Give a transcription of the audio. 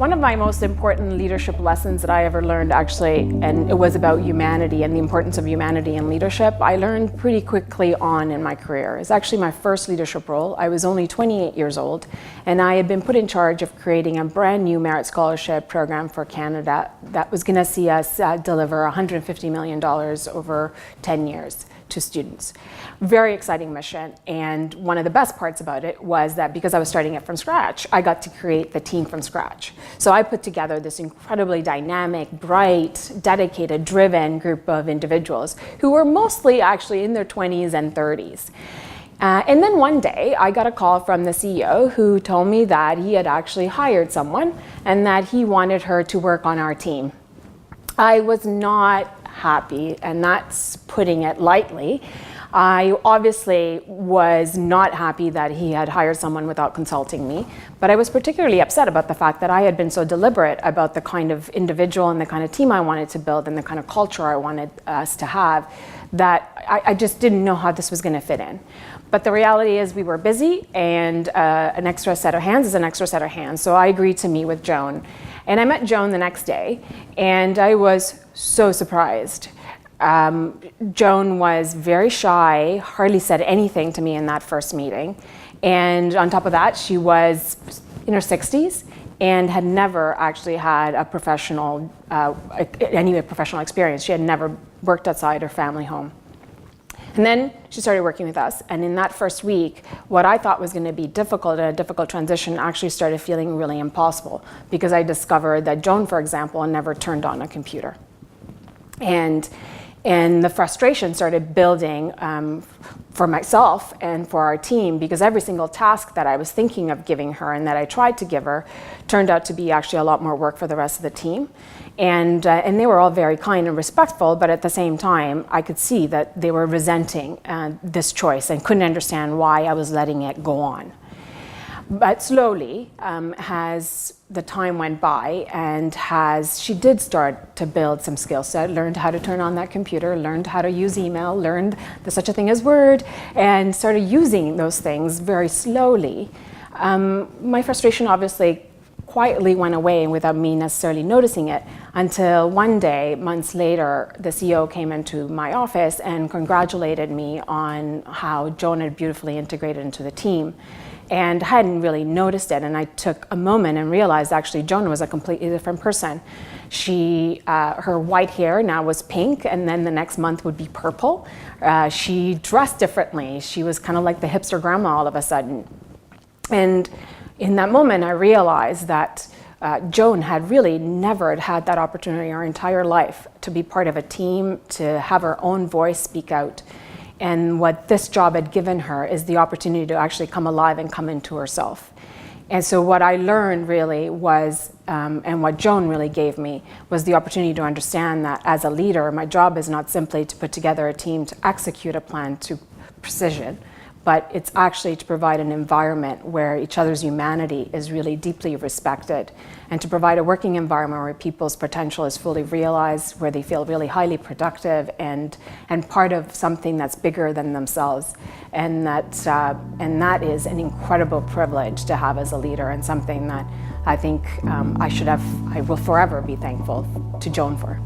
One of my most important leadership lessons that I ever learned, actually, and it was about humanity and the importance of humanity in leadership, I learned pretty quickly on in my career. It's actually my first leadership role. I was only 28 years old, and I had been put in charge of creating a brand new merit scholarship program for Canada that was going to see us deliver $150 million over 10 years to students. Very exciting mission, and one of the best parts about it was that because I was starting it from scratch, I got to create the team from scratch. So I put together this incredibly dynamic, bright, dedicated, driven group of individuals who were mostly actually in their 20s and 30s. And then one day I got a call from the CEO who told me that he had actually hired someone and that he wanted her to work on our team. I was not happy, and that's putting it lightly. I obviously was not happy that he had hired someone without consulting me, but I was particularly upset about the fact that I had been so deliberate about the kind of individual and the kind of team I wanted to build and the kind of culture I wanted us to have, that I just didn't know how this was going to fit in. But the reality is we were busy, and an extra set of hands is an extra set of hands. So I agreed to meet with Joan. And I met Joan the next day, and I was so surprised. Joan was very shy, hardly said anything to me in that first meeting. And on top of that, she was in her 60s and had never actually had a professional, any professional experience. She had never worked outside her family home. And then she started working with us, and in that first week, what I thought was going to be difficult, a difficult transition, actually started feeling really impossible, because I discovered that Joan, for example, never turned on a computer. And the frustration started building for myself and for our team, because every single task that I was thinking of giving her and that I tried to give her turned out to be actually a lot more work for the rest of the team. And they were all very kind and respectful, but at the same time, I could see that they were resenting this choice and couldn't understand why I was letting it go on. But slowly, as the time went by, and she did start to build some skill set, learned how to turn on that computer, learned how to use email, learned there's such a thing as Word, and started using those things very slowly. My frustration obviously quietly went away without me necessarily noticing it, until one day, months later, the CEO came into my office and congratulated me on how Joan had beautifully integrated into the team. And I hadn't really noticed it, and I took a moment and realized actually Joan was a completely different person. Her white hair now was pink, and then the next month would be purple. She dressed differently. She was kind of like the hipster grandma all of a sudden. And in that moment, I realized that Joan had really never had that opportunity her entire life to be part of a team, to have her own voice speak out. And what this job had given her is the opportunity to actually come alive and come into herself. And so what I learned really was, and what Joan really gave me, was the opportunity to understand that as a leader, my job is not simply to put together a team to execute a plan to precision, but it's actually to provide an environment where each other's humanity is really deeply respected, and to provide a working environment where people's potential is fully realized, where they feel really highly productive and part of something that's bigger than themselves. And that is an incredible privilege to have as a leader, and something that I think I will forever be thankful to Joan for.